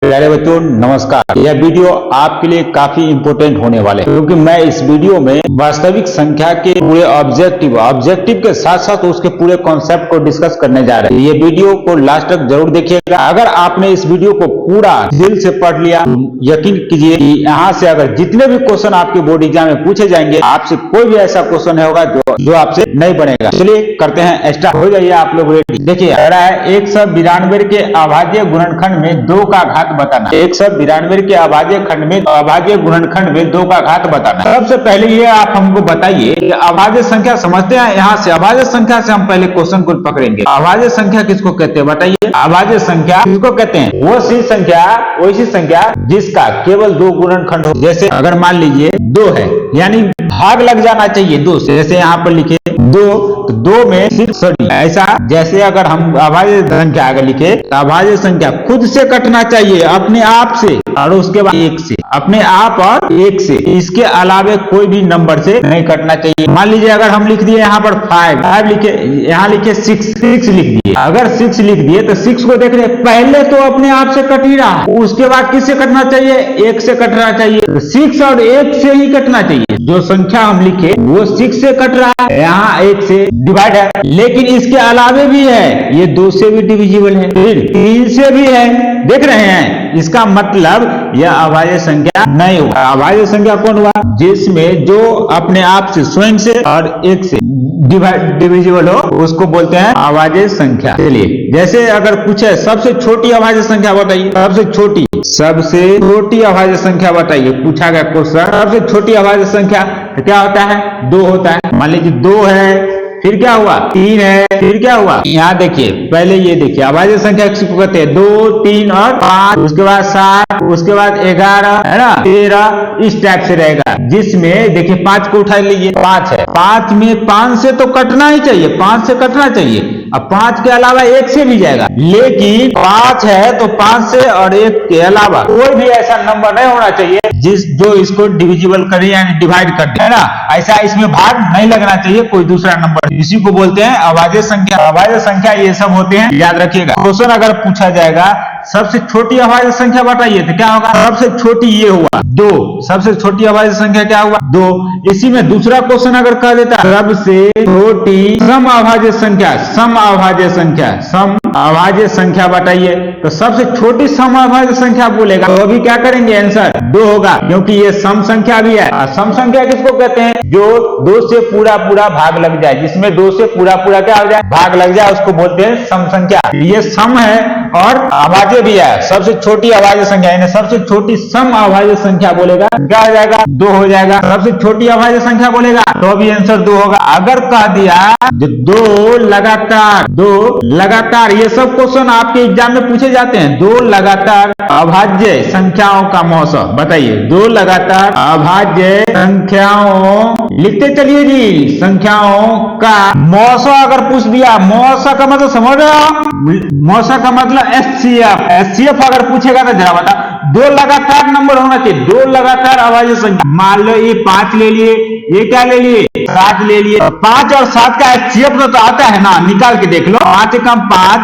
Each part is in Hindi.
प्यारे बच्चों नमस्कार। यह वीडियो आपके लिए काफी इंपॉर्टेंट होने वाले है क्योंकि मैं इस वीडियो में वास्तविक संख्या के पूरे ऑब्जेक्टिव के साथ साथ उसके पूरे कॉन्सेप्ट को डिस्कस करने जा रहे हैं। ये वीडियो को लास्ट तक जरूर देखिएगा। अगर आपने इस वीडियो को पूरा दिल से पढ़ लिया, यकीन कीजिए कि यहाँ से अगर जितने भी क्वेश्चन आपके बोर्ड एग्जाम में पूछे जाएंगे, आपसे कोई भी ऐसा क्वेश्चन होगा जो आपसे नहीं बनेगा। चलिए करते हैं स्टार्ट। हो जाइए आप लोग रेडी। देखिए कह रहा है 192 के अभाज्य गुणनखंड में 2 का घात बताना। 192 के अभाज्य गुणनखंड में 2 का घात बताना। सबसे पहले ये आप हमको बताइए कि अभाज्य संख्या समझते हैं। यहाँ से अभाज्य संख्या से हम पहले क्वेश्चन को पकड़ेंगे। अभाज्य संख्या किसको कहते हैं बताइए। अभाज्य संख्या किसको कहते हैं? वो वैसी संख्या जिसका केवल 2 गुणनखंड हो। जैसे अगर मान लीजिए 2 है, यानी भाग लग जाना चाहिए 2 से। जैसे यहाँ पर लिखे 2 तो 2 में 6 ऐसा। जैसे अगर हम अभाज्य संख्या आगे लिखे तो अभाज्य संख्या खुद से कटना चाहिए, अपने आप से, और उसके बाद 1 से, अपने आप और 1 से, इसके अलावे कोई भी नंबर से नहीं कटना चाहिए। मान लीजिए अगर हम लिख दिए यहाँ पर 5 लिखे, यहाँ लिखे 6 लिख दिए। अगर 6 लिख दिए तो 6 को देख रहे पहले तो अपने आप से कट ही रहा, उसके बाद किससे कटना चाहिए? 1 से कटना चाहिए। 6 और 1 से ही कटना चाहिए। जो संख्या हम लिखे वो 6 से कट रहा है, यहाँ 1 से डिवाइड है। लेकिन इसके अलावे भी है, ये 2 से भी डिविजिबल है, फिर 3 से भी है। देख रहे हैं, इसका मतलब यह अभाज्य संख्या नहीं हुआ। अभाज्य संख्या कौन हुआ? जिसमें जो अपने आप से, स्वयं से और 1 से डिविजिबल हो, उसको बोलते हैं अभाज्य संख्या। चलिए जैसे अगर पूछे सबसे छोटी अभाज्य संख्या बताइए, सबसे छोटी अभाज्य संख्या बताइए, पूछा गया क्वेश्चन सबसे छोटी अभाज्य संख्या तो क्या होता है? 2 होता है। मान लीजिए 2 है, फिर क्या हुआ? 3 है, फिर क्या हुआ? यहाँ देखिए, पहले ये देखिए अभाज्य संख्या किसको कहते हैं? 2, 3 और 5, उसके बाद 7, उसके बाद 11 है ना, 13, इस टाइप से रहेगा। जिसमें देखिए 5 को उठा लीजिए, 5 है, 5 में 5 से तो कटना ही चाहिए, 5 से कटना चाहिए। अब 5 के अलावा 1 से भी जाएगा, लेकिन 5 है तो 5 से और 1 के अलावा कोई भी ऐसा नंबर नहीं होना चाहिए जो इसको डिविजिबल करे यानी डिवाइड कर दे, है ना। ऐसा इसमें भाग नहीं लगना चाहिए कोई दूसरा नंबर। इसी को बोलते हैं अभाज्य संख्या। अभाज्य संख्या ये सब होते हैं, याद रखिएगा। क्वेश्चन अगर पूछा जाएगा सबसे छोटी अभाज्य संख्या बताइए तो क्या होगा? सबसे छोटी ये हुआ 2। सबसे छोटी अभाज्य संख्या क्या हुआ? 2। इसी में दूसरा क्वेश्चन अगर कह देता सबसे छोटी सम अभाज्य संख्या बताइए, तो सबसे छोटी सम अभाज्य संख्या बोलेगा तो अभी क्या करेंगे? आंसर 2 होगा, क्योंकि ये सम संख्या भी है। सम संख्या किसको कहते हैं? जो 2 से पूरा भाग लग जाए, जिसमें 2 से पूरा क्या हो जाए? भाग लग जाए, उसको बोलते हैं सम संख्या। ये सम है और अभाज्य भी है। सबसे छोटी अभाज्य संख्या यानी सबसे छोटी सम अभाज्य संख्या बोलेगा, क्या हो जाएगा? 2 हो जाएगा। सबसे छोटी अभाज्य संख्या बोलेगा तो भी आंसर 2 होगा। अगर कह दिया 2 लगातार, ये सब क्वेश्चन आपके एग्जाम में पूछे जाते हैं। 2 लगातार अभाज्य संख्याओं का मौसा बताइए। 2 लगातार अभाज्य संख्याओं, लिखते चलिए जी, संख्याओं का मौसा अगर पूछ दिया, मौसा का मतलब समझ रहे हो? मौसा का मतलब एचसीएफ अगर पूछेगा तो जरा बता। 2 लगातार नंबर होना चाहिए, 2 लगातार अभाज्य संख्या। मान लो ये 5 ले लिए, ये क्या ले लिए? 7 ले लिए। 5 और 7 का एचसीएफ तो आता है ना, निकाल के देख लो। 5 कम 5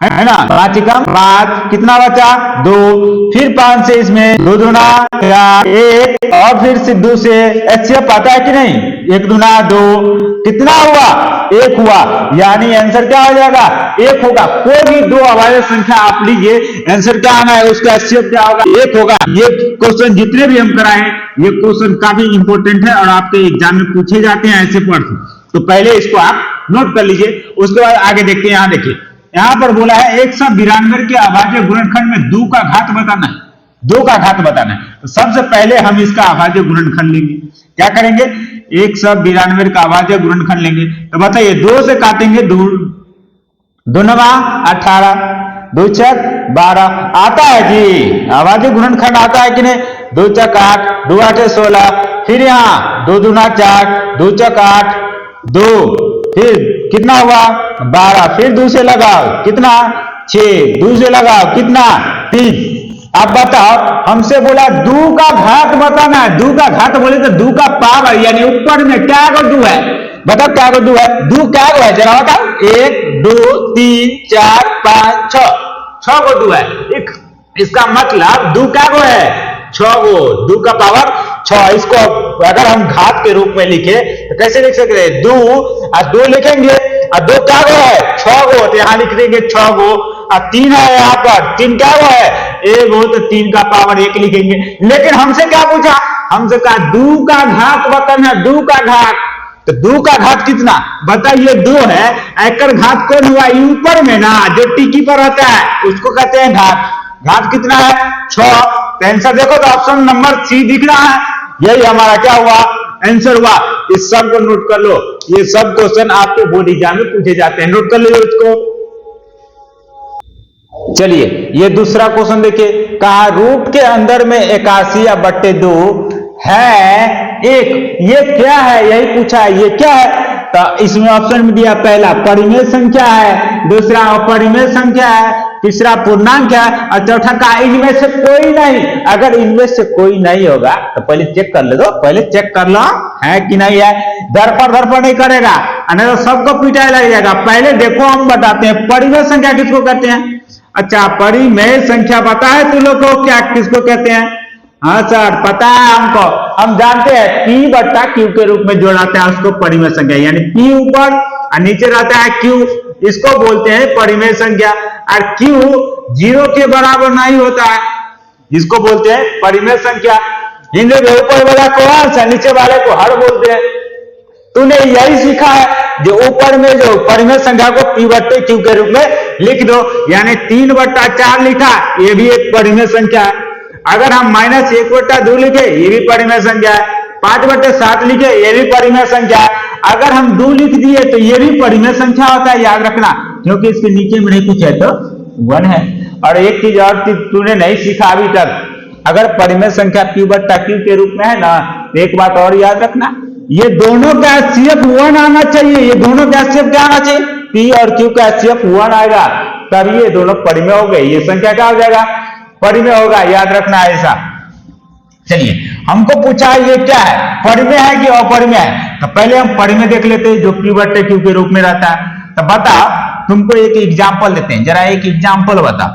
है ना, 5 कम 5 कितना बचा? 2। फिर 5 से इसमें 2 दूना 1, और फिर से 2 से एचसीएफ आता है कि नहीं? 1 दूना 2, कितना हुआ? 1 हुआ, यानी आंसर क्या हो जाएगा? 1 होगा। कोई भी 2 अभाज्य संख्या आप लीजिए, आंसर क्या आना है? उसका एचसीएफ क्या होगा? 1 होगा। ये क्वेश्चन जितने भी हम कराएं, ये क्वेश्चन काफी इंपॉर्टेंट है और आपके एग्जाम में पूछे जाते हैं ऐसे प्रश्न। तो पहले इसको आप नोट कर लीजिए, उसके बाद आगे देखते हैं। यहाँ देखिए, यहाँ पर बोला है 192 के अभाज्य गुणनखंड में 2 का घात बताना है। 2 का घात बताना है, तो सबसे पहले हम इसका अभाज्य गुणनखंड लेंगे। क्या करेंगे? 192 का अभाज्य गुणनखंड लेंगे। तो बताइए 2 से काटेंगे, 2 नवा 18, 2 चक 12 आता है जी। अभाज्य गुणनखंड आता है कि नहीं? 2 चक 8, 2 8 16, फिर यहाँ 2 दूना 4, 2 चक 8, 2, फिर कितना हुआ? 12, फिर 2 से लगाओ, कितना? 6, 2 से लगाओ, कितना? 3। अब बताओ, हमसे बोला 2 का घात बताना है। 2 का घात बोले तो 2 का पावर, यानी ऊपर में क्या को 2 है? बताओ क्या को 2 है? 2 क्या को है जरा बताओ? 1 2 3 4 5 6 को 2 है। इसका मतलब 2 क्या गो है 6 गो, 2 का पावर 6। इसको अगर हम घात के रूप में लिखे तो कैसे लिख सकते हैं 2 और 2 लिखेंगे और 2 क्या गो है 6 गो, तो यहां लिख देंगे 6 गो। और 3 है यहाँ पर 3 क्या गो है 1 गो, तो 3 का पावर 1 लिखेंगे। लेकिन हमसे क्या पूछा, हमसे कहा 2 का घात बताना, 2 का घात, तो 2 का घात कितना बताइए 2 है, एकर घात कौन हुआ ऊपर में ना जो टिकी पर रहता है उसको कहते हैं घात। घात कितना है 6, तो आंसर देखो तो ऑप्शन नंबर सी दिख रहा है, यही हमारा क्या हुआ आंसर हुआ। इस सब को नोट कर लो, ये सब क्वेश्चन आपके बोर्ड एग्जाम में पूछे जाते हैं, नोट कर लो इसको। चलिए ये दूसरा क्वेश्चन देखिए, कहा रूट के अंदर में 81/2 है एक, ये क्या है यही पूछा है, ये क्या है। तो इसमें ऑप्शन में दिया पहला परिमेय संख्या है, दूसरा अपरिमेय संख्या है, तीसरा पूर्णांक है और चौथा का इनमें से कोई नहीं। अगर इनमें से कोई नहीं होगा तो पहले चेक कर ले दो, पहले चेक कर लो है कि नहीं है, धरपड़ नहीं करेगा नहीं तो सबको पिटाई लग जाएगा। पहले देखो हम बताते हैं परिमेय संख्या किसको कहते हैं। अच्छा परिमेय संख्या पता है तुम लोग को क्या किसको कहते हैं। हाँ सर पता है हमको, हम जानते हैं P/Q के रूप में जो रहता है उसको परिमेय संख्या, यानी P ऊपर और नीचे रहता है Q, इसको बोलते हैं परिमेय संख्या। और Q 0 के बराबर नहीं होता है, इसको बोलते हैं परिमेय संख्या। हिंदी में ऊपर वाला को हर, नीचे वाले को हर बोलते हैं। तूने यही सीखा है जो ऊपर में जो परिमेय संख्या को P/Q के रूप में लिख दो, यानी 3/4 लिखा ये भी एक परिमेय संख्या है। अगर हम -1/2 लिखे ये भी परिमेय संख्या है, 5/7 लिखे ये भी परिमेय संख्या है। अगर हम 2 लिख दिए तो ये भी परिमेय संख्या होता है, याद रखना, क्योंकि इसके नीचे में नहीं कुछ है तो 1 है। और एक चीज और तूने नहीं सीखा अभी तक, अगर परिमेय संख्या P/Q के रूप में है ना तो एक बात और याद रखना, ये दोनों का HCF 1 आना चाहिए, ये दोनों का HCF क्या आना चाहिए, P और Q का HCF 1 आएगा तब ये दोनों परिमेय हो गए, ये संख्या क्या हो जाएगा परिमेय होगा, याद रखना ऐसा। चलिए हमको पूछा है ये क्या है, परिमेय है कि अपरिमेय है, तो पहले हम परिमेय देख लेते हैं जो P/Q के रूप में रहता है। तो बताओ, तुमको एक एग्जांपल देते हैं, जरा एक एग्जांपल बताओ,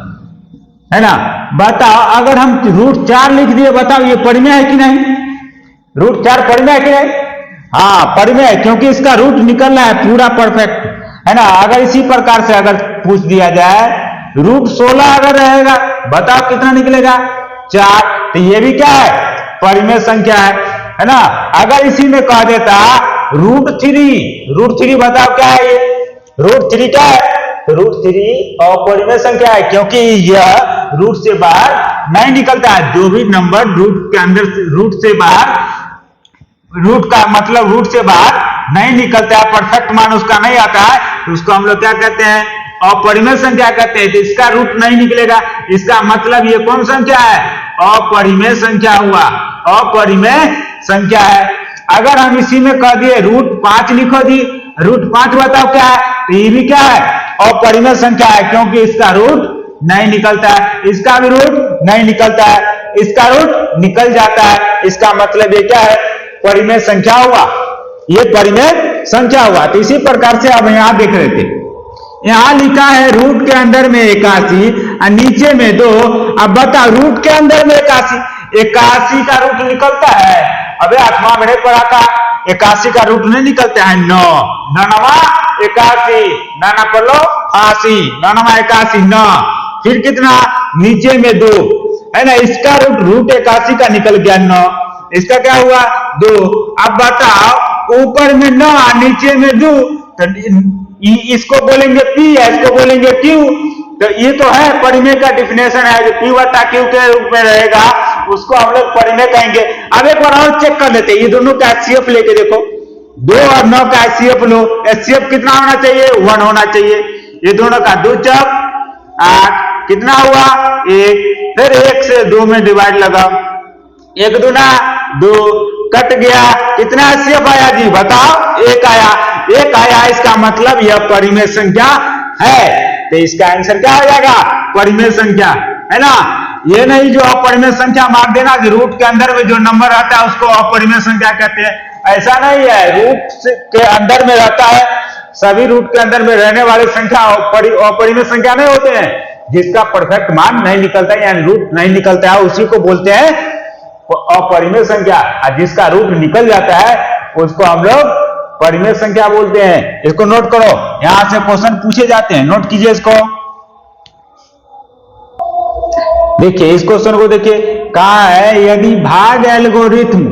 है ना, बताओ अगर हम √4 लिख दिए, बताओ ये परिमेय है कि नहीं, √4 परिमेय है कि नहीं। हाँ परिमेय है, क्योंकि इसका रूट निकल रहा है पूरा परफेक्ट, है ना। अगर इसी प्रकार से अगर पूछ दिया जाए √16 अगर रहेगा बताओ कितना निकलेगा 4, तो ये भी क्या है परिमेय संख्या है ना। अगर इसी में कह देता √3 बताओ क्या है, ये √3 क्या है, √3 अपरिमेय संख्या है, क्योंकि यह रूट से बाहर नहीं निकलता है। जो भी नंबर रूट के अंदर रूट से बाहर, रूट का मतलब रूट से बाहर नहीं निकलता है, परफेक्ट मान उसका नहीं आता है, तो उसको हम लोग क्या कहते हैं अपरिमेय संख्या कहते हैं। तो इसका रूट नहीं निकलेगा, इसका मतलब ये कौन संख्या है अपरिमेय संख्या हुआ, अपरिमेय संख्या है। अगर हम इसी में कह दिए √5 लिखो दी, √5 बताओ क्या है, तो ये भी क्या है अपरिमेय संख्या है, क्योंकि इसका रूट नहीं निकलता है, इसका भी रूट नहीं निकलता है, इसका रूट निकल जाता है, इसका मतलब ये क्या है परिमेय संख्या हुआ, ये परिमेय संख्या हुआ। तो इसी प्रकार से अब यहां देख रहे थे, यहां लिखा है रूट के अंदर में 81 और नीचे में 2। अब बताओ रूट के अंदर में 81 का रूट निकलता है, अबे 8वां में पढ़ा था 81 का रूट नहीं निकलता है 9, 9 81, 9 पर लो 80, 9 81 9, फिर कितना नीचे में 2 है ना, इसका रूट 81 का निकल गया 9, इसका क्या हुआ 2। अब बताओ ऊपर में 9 नीचे में 2, तो इसको बोलेंगे P है, इसको बोलेंगे Q। तो ये तो है परिमेय का डिफिनेशन है, जो P/Q के रूप में रहेगा उसको हम लोग परिमेय कहेंगे। अब एक बार और चेक कर लेते हैं, ये दोनों का HCF लेके देखो, 2 और 9 का HCF लो, HCF कितना होना चाहिए 1 होना चाहिए। ये दोनों का 2 चौक 8, कितना हुआ 1, फिर 1 से 2 में डिवाइड लगाओ, 1 दूना 2, कट गया, कितना HCF आया जी बताओ 1 आया, 1 आया, इसका मतलब यह परिमेय संख्या है। तो इसका आंसर क्या हो जाएगा परिमेय संख्या, है ना। ये नहीं जो अपरिमेय संख्या मार देना कि रूट के अंदर में जो नंबर रहता है उसको अपरिमेय संख्या कहते हैं, ऐसा नहीं है। रूट के अंदर में रहता है, सभी रूट के अंदर में रहने वाले संख्या अपरिमेय संख्या नहीं होते हैं, जिसका परफेक्ट मान नहीं निकलता है, यानी रूट नहीं निकलता है, उसी को बोलते हैं अपरिमेय संख्या। और जिसका रूट निकल जाता है उसको हम लोग परिमेय संख्या बोलते हैं। इसको नोट करो, यहां से क्वेश्चन पूछे जाते हैं, नोट कीजिए इसको। देखिए इस क्वेश्चन को देखिए, कहा है यदि भाग एल्गोरिथम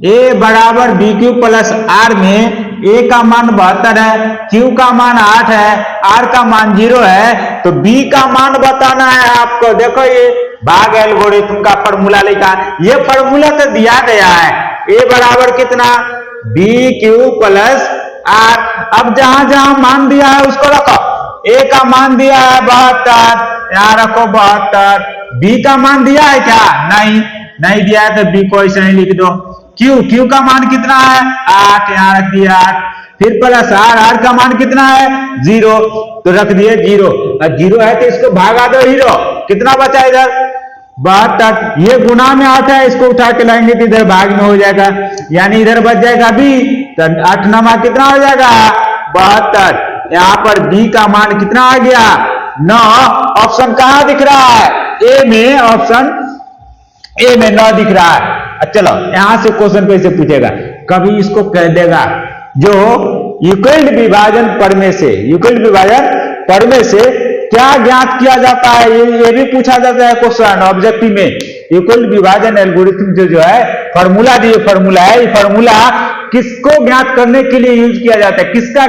a बराबर बी क्यू प्लस आर में a का मान 72 है, q का मान 8 है, r का मान 0 है, तो b का मान बताना है आपको। देखो ये भाग एल्गोरिथम का फॉर्मूला लिखा है, ये फॉर्मूला तो दिया गया है, a बराबर कितना बी क्यू प्लस आर। अब जहां जहां मान दिया है उसको रखो। a का मान दिया है 72, यहां रखो 72। b का मान दिया है क्या? नहीं दिया है, तो b को ऐसे ही लिख दो। q का मान कितना है 8, यहां रख दिया 8। फिर प्लस r का मान कितना है 0, तो रख दिए 0। और 0 है तो इसको भागा दो 0, कितना बचा इधर 72। ये गुना में 8 है, इसको उठा के लाएंगे तो इधर भाग में हो जाएगा, यानी इधर बच जाएगा b, तो 8 नमा कितना हो जाएगा 72। यहां पर b का मान कितना आ गया 9। ऑप्शन कहां दिख रहा है? ए में, ऑप्शन ए में 9 दिख रहा है। चलो यहां से क्वेश्चन कैसे पूछेगा, कभी इसको कह देगा जो यूक्लिड विभाजन प्रमेय से, यूक्लिड विभाजन प्रमेय से क्या ज्ञात किया जाता है, ये भी पूछा जाता है क्वेश्चन ऑब्जेक्टिव में। यूक्लिड विभाजन एल्गोरिथम जो है फॉर्मूला दिए, फॉर्मूला है, ये फॉर्मूला किसको ज्ञात करने के लिए यूज किया जाता है, किसका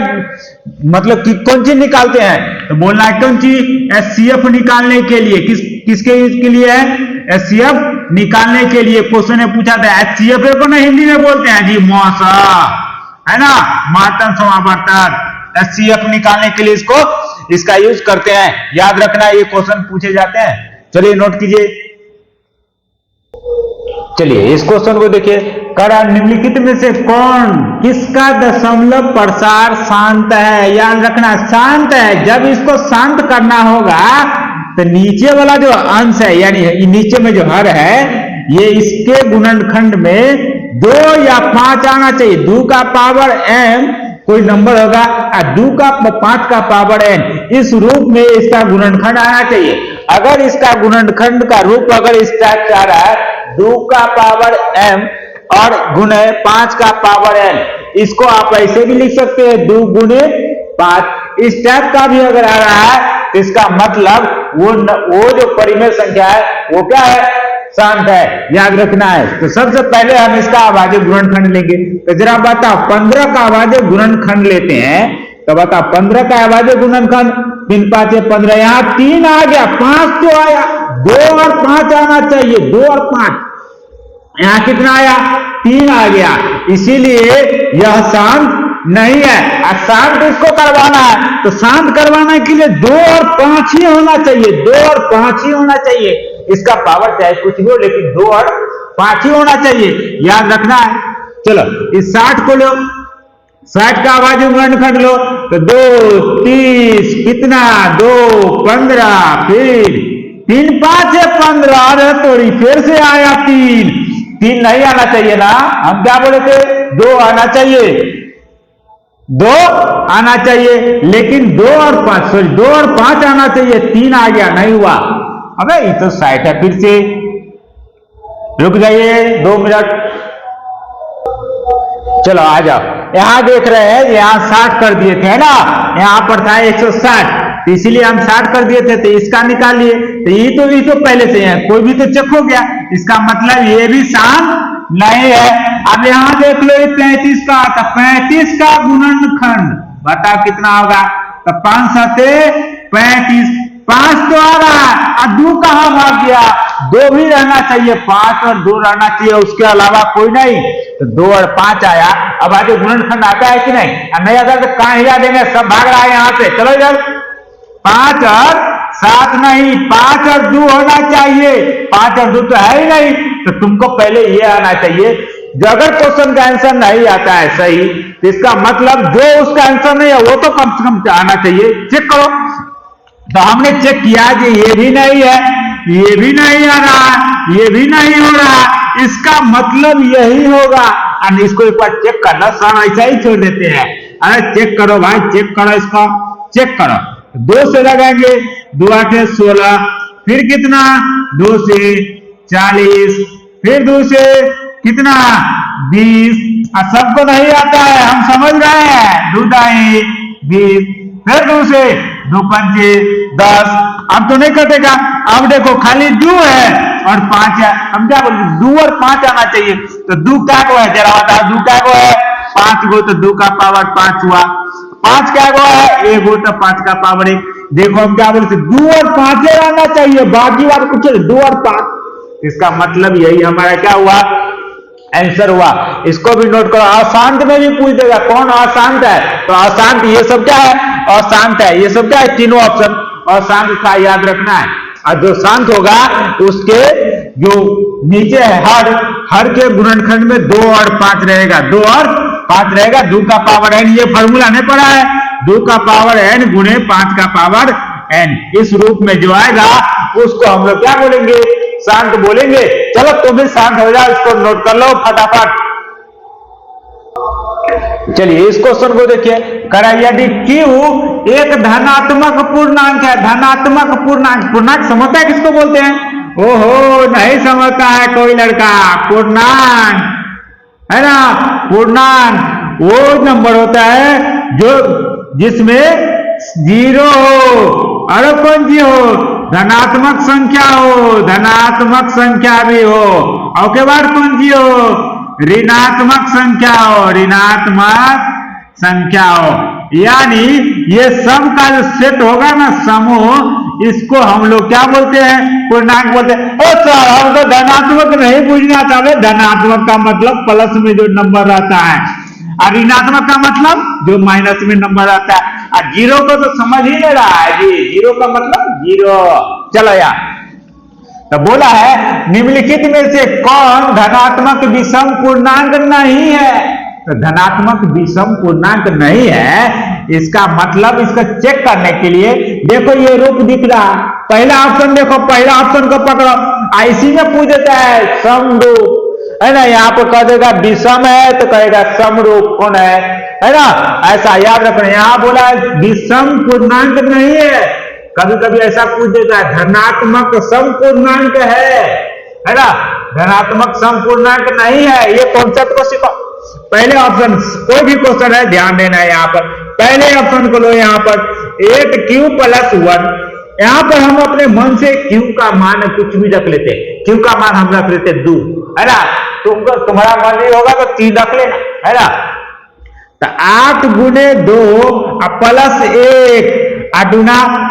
मतलब कि कौन चीज निकालते हैं, तो बोलना है कौन चीज एचसीएफ निकालने के लिए। किसके यूज के लिए है? एचसीएफ निकालने के लिए क्वेश्चन ने पूछा था। एचसीएफ को ना हिंदी में बोलते हैं जी मौसा, है ना, मातन समावर्तन। एचसीएफ निकालने के लिए इसका यूज करते हैं, याद रखना ये क्वेश्चन पूछे जाते हैं। चलिए नोट कीजिए। चलिए इस क्वेश्चन को देखिए, कड़ा निम्नलिखित में से कौन किसका दशमलव प्रसार शांत है? याद रखना शांत है। जब इसको शांत करना होगा तो नीचे वाला जो अंश है, यानी नीचे में जो हर है, ये इसके गुणनखंड में 2 या 5 आना चाहिए। 2 का पावर m कोई नंबर होगा, 2 का 5 का पावर n, इस रूप में इसका गुणनखंड आना चाहिए। अगर इसका गुणनखंड का रूप अगर इस टाइप से आ रहा है 2 का पावर m और गुणे 5 का पावर n, इसको आप ऐसे भी लिख सकते हैं 2 गुणे 5। इस टाइप का भी अगर आ रहा है तो इसका मतलब वो जो परिमेय संख्या है वो क्या है, शांत है, याद रखना है। तो सबसे पहले हम इसका अभाज्य गुणनखंड लेंगे। तो जरा बताओ 15 का अभाज्य गुणनखंड लेते हैं, तो बताओ 15 का अभाज्य गुणनखंड 3 5 15, यहां 3 आ गया, 5 तो आया, 2 और 5 आना चाहिए, 2 और 5, यहां कितना आया 3 आ गया, इसीलिए यह शांत नहीं है। और शांत इसको करवाना है तो शांत करवाने के लिए 2 और 5 ही होना चाहिए, 2 और 5 ही होना चाहिए। इसका पावर चाहे कुछ भी हो लेकिन 2 और 5 ही होना चाहिए, याद रखना है। चलो इस 60 को लो, 60 का अभाज्य गुणनखंड लो, तो 2 30 कितना 2 15, फिर 3 5 15, अरे तोड़ी फिर से आया 3 नहीं आना चाहिए ना, हम क्या बोले थे 2 आना चाहिए, 2 आना चाहिए, लेकिन 2 और 5 सॉरी 2 और 5 आना चाहिए, 3 आ गया, नहीं हुआ। अबे ये तो 60 है, फिर से रुक जाइए 2 मिनट। चलो आ जाओ, यहां देख रहे हैं यहां 60 कर दिए थे ना, यहां पर था 160, तो इसीलिए हम 60 कर दिए थे, तो इसका निकाल लिए, तो ये तो पहले से है, कोई भी तो चेक हो गया, इसका मतलब ये भी शांत नहीं है। अब यहां देख लो 35 का, तो 35 का गुणनखंड बताओ कितना होगा, तो 5 7 35, 5 तो आ रहा है, और 2 कहां भाग गया, 2 भी रहना चाहिए, 5 और 2 रहना चाहिए, उसके अलावा कोई नहीं, तो 2 और 5 आया। अब आज गुणनखंड आता है कि नहीं, नहीं आता तो कहां हिला देंगे, सब भाग रहा है यहां से, चलो इधर 5 और 7 नहीं, 5 और 2 होना चाहिए, 5 और 2 तो है ही नहीं, तो तुमको पहले ये आना चाहिए। जो अगर क्वेश्चन का आंसर नहीं आता है सही, तो इसका मतलब जो उसका आंसर नहीं है वो तो कम से कम आना चाहिए, चेक करो। तो हमने चेक किया कि ये भी नहीं है, ये भी नहीं आ रहा, ये भी नहीं हो रहा, इसका मतलब यही होगा। और इसको एक बार चेक करना, सब ऐसा ही छोड़ देते हैं, अरे चेक करो भाई, चेक करो, इसको चेक करो, 2 से लगाएंगे, 2 8 16, फिर कितना 2 से 40, फिर 2 से कितना 20। सबको नहीं आता है, हम समझ रहे हैं। 2 दाई 20, फिर 2 से 2 पंचे 10। अब तो नहीं कटेगा। अब देखो खाली 2 है और 5 है, हम क्या बोलते 2 और 5 आना चाहिए। तो 2 क्या को है, जरा बता 2 क्या को है 5 गो, तो 2 का पावर 5 हुआ। 5 क्या को है 1 गो, तो 5 का पावर 1। देखो हम क्या बोलते 2 और 5 आना चाहिए, बाकी बात कुछ 2 और 5। इसका मतलब यही हमारा क्या हुआ, आंसर हुआ। इसको भी नोट करो। अशांत में भी पूछ देगा कौन अशांत है, तो अशांत ये सब क्या है, अशांत है। ये सब क्या है, तीनों ऑप्शन अशांत का याद रखना है। और जो शांत होगा उसके जो नीचे है हर के गुणनखंड में 2 और 5 रहेगा, 2 और 5 रहेगा। 2 का पावर n, ये फॉर्मूला नहीं पढ़ा है, 2 का पावर n गुणे 5 का पावर n। इस रूप में जो आएगा उसको हम लोग क्या बोलेंगे, शांत बोलेंगे। चलो तुम भी शांत हो जाओ, इसको नोट कर लो फटाफट। चलिए इस क्वेश्चन को देखिए, करा यदि Q एक धनात्मक पूर्णांक है, धनात्मक पूर्णांक, पूर्णांक समझता है किसको बोलते हैं, ओहो नहीं समझता है कोई लड़का। पूर्णांक है ना, पूर्णांक वो नंबर होता है जो जिसमें 0 हो, अरे कौन सी हो, धनात्मक संख्या हो, धनात्मक संख्या भी हो, और के बाद कौन सी हो, ऋणात्मक संख्या हो, ऋणात्मक संख्या हो। यानी ये सम का जो सेट होगा ना, समूह, इसको हम लोग क्या बोलते हैं, पूर्णांक बोलते हैं। सर हम तो धनात्मक नहीं पूछना चाहते, धनात्मक का मतलब प्लस में जो नंबर रहता है, और ऋणात्मक का मतलब जो माइनस में नंबर रहता है। और 0 को तो समझ ही नहीं रहा है जी, 0 का मतलब 0। चलो यार, तो बोला है निम्नलिखित में से कौन धनात्मक विषम पूर्णांक नहीं है। तो धनात्मक विषम पूर्णांक नहीं है, इसका मतलब इसको चेक करने के लिए देखो ये रूप दिख रहा, पहला ऑप्शन देखो, पहला ऑप्शन को पकड़ो, आईसी में पूछ देता है समरूप, है ना। यहाँ पर कह देगा विषम है तो कहेगा समरूप कौन है ना, ऐसा याद रखना। यहाँ बोला विषम पूर्णांक नहीं है, कभी कभी ऐसा पूछ देता है धनात्मक समपूर्णांक है ना, धनात्मक समपूर्णांक नहीं है। ये कॉन्सेप्ट को सीखो। पहले ऑप्शन, कोई भी क्वेश्चन है ध्यान देना है, यहाँ पर पहले ऑप्शन को लो, यहाँ पर 8Q + 1। यहाँ पर हम अपने मन से Q का मान कुछ भी रख लेते, Q का मान हम रख लेते 2, है ना। तुम्हारा मन नहीं होगा तो 3 रख लेना, है ना। तो 8 गुणे 2 + 1 8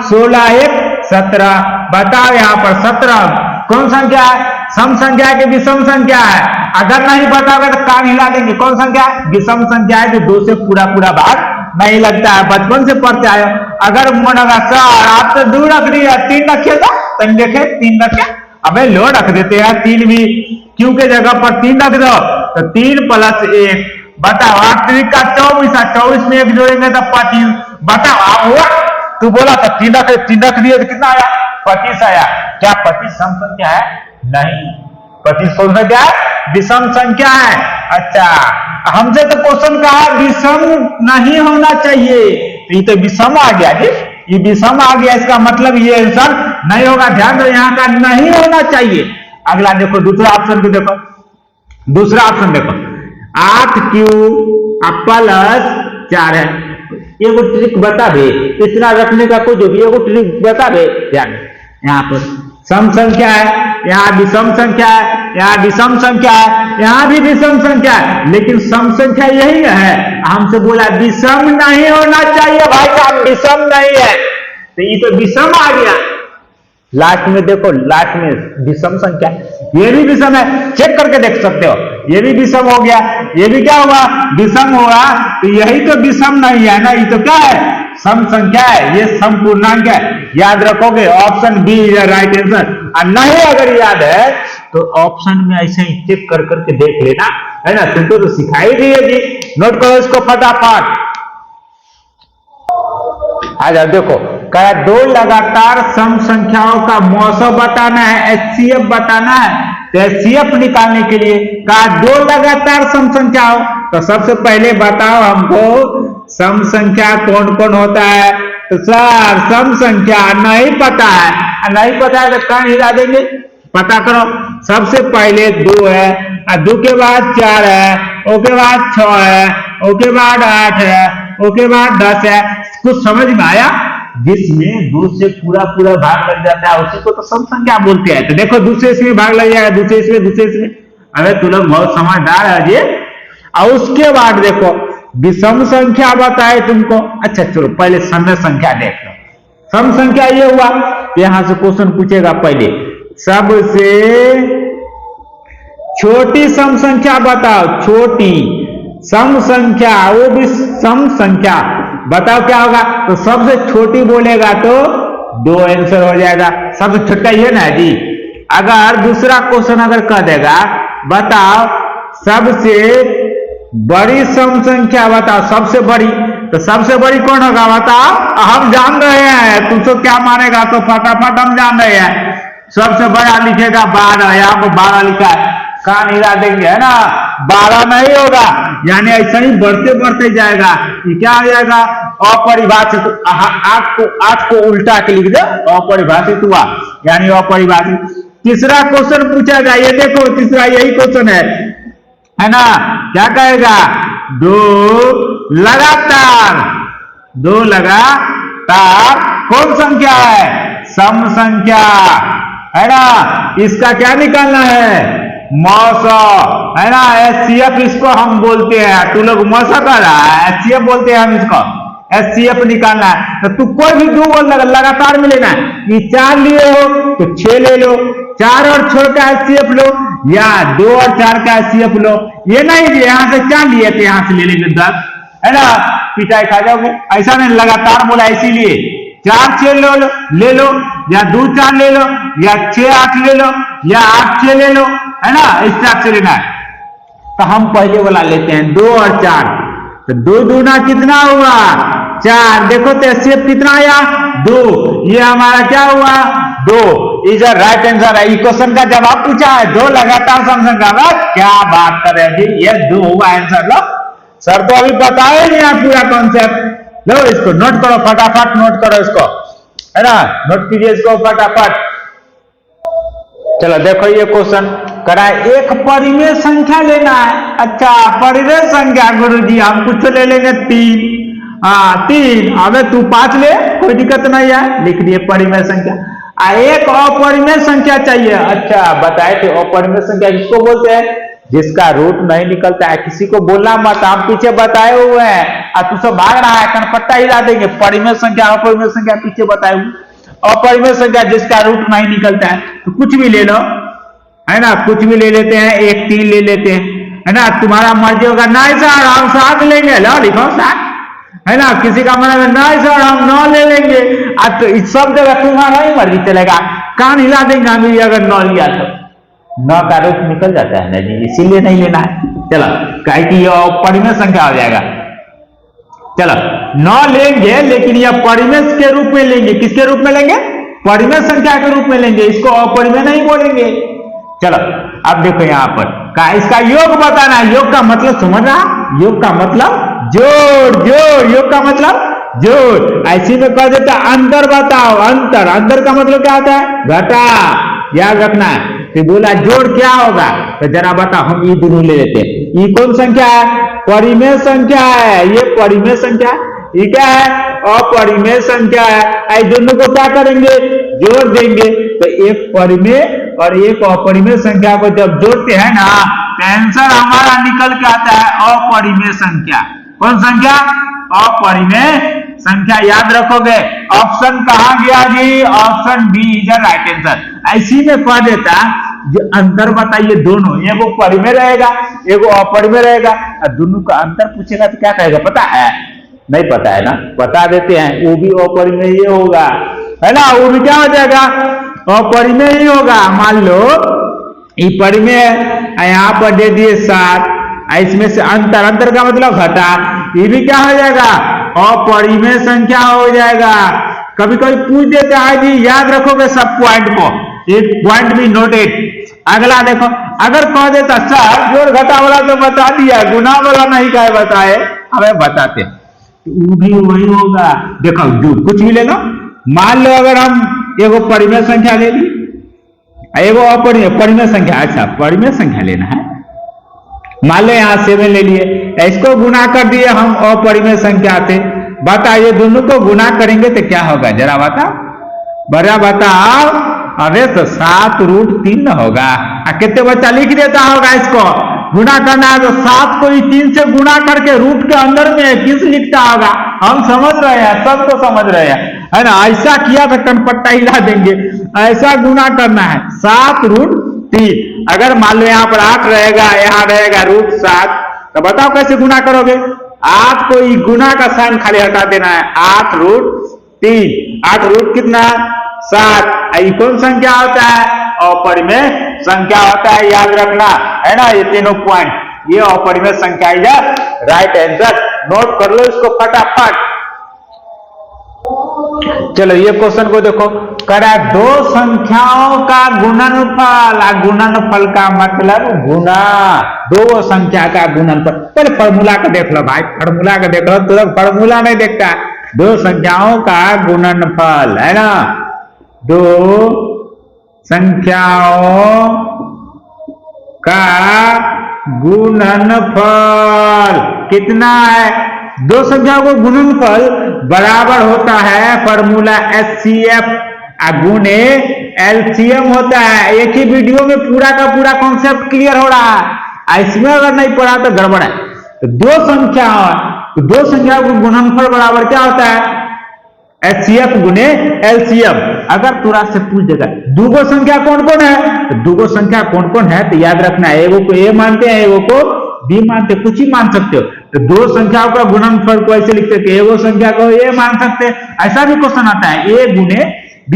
16 1 17। बताओ यहाँ पर 17 कौन संख्या है, सम संख्या है कि विषम संख्या है। अगर नहीं बताओगे तो कान हिला देंगे। कौन संख्या है, विषम संख्या है, जो 2 से पूरा भाग नहीं लगता है, बचपन से पढ़ते आए। अगर मन होगा सर आप तो 2 रख दिया, 3 रखिए तो देखे 3 रखे, अबे लो रख देते हैं 3 भी, क्यों के जगह पर 3 रख दो, तो 3 + 1। बताओ 8 3 का 24, 24 में 1 जोड़ेंगे तो 25। बताओ आप हुआ, तू बोला था 3 रख दिए तो कितना आया, 25 आया। क्या 25 सम संख्या है, नहीं, 25 कौन संख्या है, विषम संख्या है। अच्छा, हमसे तो क्वेश्चन कहा विषम नहीं होना चाहिए, तो ये तो विषम आ गया जी, ये विषम आ गया, इसका मतलब ये आंसर नहीं होगा। ध्यान दो, यहाँ का नहीं होना चाहिए। अगला देखो, दूसरा ऑप्शन को देखो, दूसरा ऑप्शन देखो, 8Q + 4 है। ये वो ट्रिक बता दे, इतना रखने का कोई जो भी वो ट्रिक बता दे। ध्यान, यहाँ पर सम संख्या है, यहाँ विषम संख्या है, यहाँ विषम संख्या है, यहाँ भी विषम संख्या है, लेकिन सम संख्या यही है। हमसे बोला विषम नहीं होना चाहिए भाई साहब, विषम नहीं है, तो ये तो विषम आ गया। लास्ट में देखो, लास्ट में विषम संख्या, ये भी विषम है, चेक करके देख सकते हो, ये भी विषम हो गया, ये भी क्या हुआ, विषम हुआ। तो यही तो विषम नहीं है ना, ये तो क्या है, सम संख्या है, ये समपूर्णांक है। याद रखोगे option B is right answer. और नहीं अगर याद है तो ऑप्शन में ऐसे ही चेक कर करके देख लेना, है ना। तुमको तो सिखाई दिए जी, नोट करो इसको फटाफट। आ जाओ, देखो क्या 2 लगातार सम संख्याओं का मौसम बताना है, HCF बताना है। तो HCF निकालने के लिए कहा 2 लगातार सम संख्या हो, तो सबसे पहले बताओ हमको सम संख्या कौन कौन होता है। सर सम संख्या नहीं पता है, नहीं पता है तो कान हिला देंगे। पता करो। सबसे पहले 2 है, 2 के बाद 4 है, उसके बाद 6 है, उसके बाद 8 है, उसके बाद 10 है। कुछ समझ में आया? जिसमें 2 से पूरा भाग लग जाता है उसी को तो सम संख्या बोलते हैं। तो देखो दूसरे इसमें भाग लग जाएगा, दूसरे इसमें। अरे तू लोग बहुत समझदार है जी। और उसके बाद देखो विषम संख्या बताए तुमको। अच्छा चलो पहले सम संख्या देख लो। सम संख्या ये हुआ, यहां से क्वेश्चन पूछेगा पहले सबसे छोटी सम संख्या बताओ। छोटी सम संख्या, वो भी सम संख्या बताओ क्या होगा। तो सबसे छोटी बोलेगा तो 2 आंसर हो जाएगा। सबसे छोटा ही है ना जी। अगर दूसरा क्वेश्चन अगर कह देगा बताओ सबसे बड़ी सम संख्या बताओ, सबसे बड़ी, तो सबसे बड़ी कौन होगा बताओ। हम जान रहे हैं, तुमको क्या मानेगा तो फटाफट हम जान रहे हैं। सबसे बड़ा लिखेगा 12, यहाँ पर 12 लिखा है, कान हिला देंगे है ना। 12 नहीं होगा, यानी ऐसा ही बढ़ते जाएगा। ये क्या हो जाएगा अपरिभाषित। 8 को उल्टा के लिख दो, अपरिभाषित हुआ, यानी अपरिभाषित। तीसरा क्वेश्चन पूछा जाए, ये देखो तीसरा यही क्वेश्चन है ना। क्या कहेगा 2 लगातार, 2 लगातार कौन संख्या है, सम संख्या है ना। इसका क्या निकालना है, मौसा है ना। एचसीएफ इसको हम बोलते हैं, तू लोग मौसा कर रहा है, एचसीएफ बोलते हैं हम इसको। एचसीएफ निकालना है तो तू कोई भी 2 लगातार में लेना है। ये 4 लिए हो तो 6 ले लो, 4 और 6 का एचसीएफ लो, या 2 और 4 का एचसीएफ लो। ये नहीं कि यहां से 4 लिए थे यहां से ले लेंगे 10, है ना, पिटाई खा जाओगे। ऐसा नहीं, लगातार बोला इसीलिए 4 6 ले लो, या 2 4 ले लो, या 6 8 ले लो, या 8 6 ले लो, है ना। इस टाइप से लेना है। तो हम पहले वाला लेते हैं 2 और 4। तो 2 दूना कितना हुआ 4। देखो तो एचसीएफ कितना आया 2। ये हमारा क्या हुआ 2। इज राइट आंसर है। क्वेश्चन का जवाब पूछा है 2 लगातार सम संख्या। क्या बात कर रहे हैं जी, ये 2 हुआ आंसर। लो सर तो अभी बताया नहीं है पूरा कॉन्सेप्ट। लो इसको नोट करो, फटाफट नोट करो इसको, है ना, नोट कीजिए इसको फटाफट। चलो देखो ये क्वेश्चन करा, एक परिमेय संख्या लेना है। अच्छा परिमेय संख्या गुरुजी हम कुछ ले लेंगे 3। हाँ 3, अबे तू 5 ले, कोई दिक्कत नहीं है, लिख दिए परिमेय संख्या। एक अपरिमेय संख्या चाहिए। अच्छा बताए थे अपरिमेय संख्या किसको बोलते हैं, जिसका रूट नहीं निकलता है। किसी को बोलना मत, हम पीछे बताए हुए हैं और तू सब भाग रहा है, कनपट्टा हिला देंगे। परिमेय संख्या अपरिमेय संख्या पीछे बताए हुए। अपरिमेय संख्या जिसका रूट नहीं निकलता है तो कुछ भी ले लो, है ना, कुछ भी ले लेते हैं। 1 3 ले लेते हैं, है ना, तुम्हारा मर्जी होगा। नहीं सर हम 7 लेंगे, लो लिखो 7, है ना। किसी का मन में नहीं सर हम 9 ले लेंगे, अब तो इस सब जगह तुम्हारा ही मर्जी चलेगा, कान हिला देंगे हम अगर 9 लिया तो। 9 का रूट निकल जाता है ना जी, इसीलिए नहीं लेना है। चलो कहे कि यह परिमेय संख्या हो जाएगा। चलो 9 लेंगे, लेकिन यह परिमेय के रूप में लेंगे। किसके रूप में लेंगे, परिमेय संख्या के रूप में लेंगे, इसको अपरिमेय नहीं बोलेंगे। चलो अब देखो यहाँ पर इसका योग बताना है। योग का मतलब समझ रहा, योग का मतलब जोड़, योग का मतलब जोड़। ऐसी में कह देता अंतर बताओ। अंतर का मतलब क्या होता है, घटा, याद रखना है। तो बोला जोड़ क्या होगा, तो जरा बताओ। हम ये दोनों ले लेते हैं। ये कौन संख्या है, परिमेय संख्या है। ये परिमेय संख्या, ये क्या है, अपरिमेय संख्या है। ऐसे दोनों को क्या करेंगे, जोड़ देंगे। तो एक परिमेय और एक अपरिमेय संख्या को जब जोड़ते हैं ना, तो आंसर हमारा निकल के आता है अपरिमेय संख्या। कौन संख्या, अपरिमेय संख्या। याद रखोगे। ऑप्शन कहां गया जी, option B is the right answer. ऐसी में कह देता जो अंतर बताइए दोनों, एगो परिमेय रहेगा एगो अपरिमेय रहेगा, और दोनों का अंतर पूछेगा तो क्या कहेगा पता है, नहीं पता है ना, बता देते हैं। वो भी अपरिमेय ही होगा, है ना, वो भी क्या हो जाएगा, अपरिमेय ही होगा। मान लो ये परिमेय यहाँ पर दे दिए 7, इसमें से अंतर का मतलब घटा, ये भी क्या हो जाएगा, अपरिमेय संख्या हो जाएगा। कभी कभी पूछ देता है जी, याद रखोगे सब पॉइंट को, एक पॉइंट भी नोटेड। अगला देखो, अगर कह देता सर जोड़ घटा वाला तो बता दिया, गुना वाला नहीं कहे बताए, हमें बताते। तो वो भी वही होगा। देखो जो कुछ भी ले लो, मान लो अगर हम एगो परिमेय संख्या ले ली, एगो परिमेय संख्या, अच्छा परिमेय संख्या लेना है, मान लो यहाँ 7 ले लिए, इसको गुना कर दिए हम अपरिमेय संख्या से। बताइए दोनों को गुना करेंगे तो क्या होगा, जरा बताओ। अरे तो 7√3 होगा। कितने बच्चा लिख देता होगा, इसको गुना करना है तो 7 को 3 से गुना करके रूट के अंदर में किस लिखता होगा। हम समझ रहे हैं, सबको समझ रहे हैं, है ना। ऐसा किया तो कनपट्टा हिला देंगे। ऐसा गुना करना है 7√3। अगर मान लो यहाँ पर 8 रहेगा, यहाँ रहेगा √7, तो बताओ कैसे गुना करोगे। 8 को गुना का साइन खाली हटा देना है, 8√3। 8 रूट कितना, 7। ये कौन संख्या होता है, अपरिमेय संख्या होता है, याद रखना, है ना। ये तीनों पॉइंट, ये अपरिमेय संख्या है, राइट आंसर। नोट कर लो इसको फटाफट। चलो ये क्वेश्चन को देखो, करा दो संख्याओं का गुणनफल। गुणनफल का मतलब गुना, दो संख्या का गुणनफल। पहले फॉर्मूला का देख लो भाई, फॉर्मूला का देख लो, तो फॉर्मूला नहीं देखता। दो संख्याओं का गुणनफल, है ना, दो संख्याओं का गुणनफल कितना है। दो संख्याओं को गुणनफल बराबर होता है फॉर्मूला HCF गुणे LCM होता है। एक ही वीडियो में पूरा का पूरा कॉन्सेप्ट क्लियर हो रहा है, इसमें अगर नहीं पढ़ा तो गड़बड़ है। तो दो संख्याओं को गुणनफल बराबर क्या होता है, HCF गुणे LCM। अगर तुरा से पूछ देगा दूगो संख्या कौन कौन है, तो दूगो संख्या कौन कौन है तो याद रखना, एगो को A मानते हैं, एगो को B मानते, कुछ ही मान सकते हो। तो दो संख्याओं का गुणनफल को ऐसे लिख सकते, एगो संख्या को A मान सकते, ऐसा भी क्वेश्चन आता है, A गुणे B।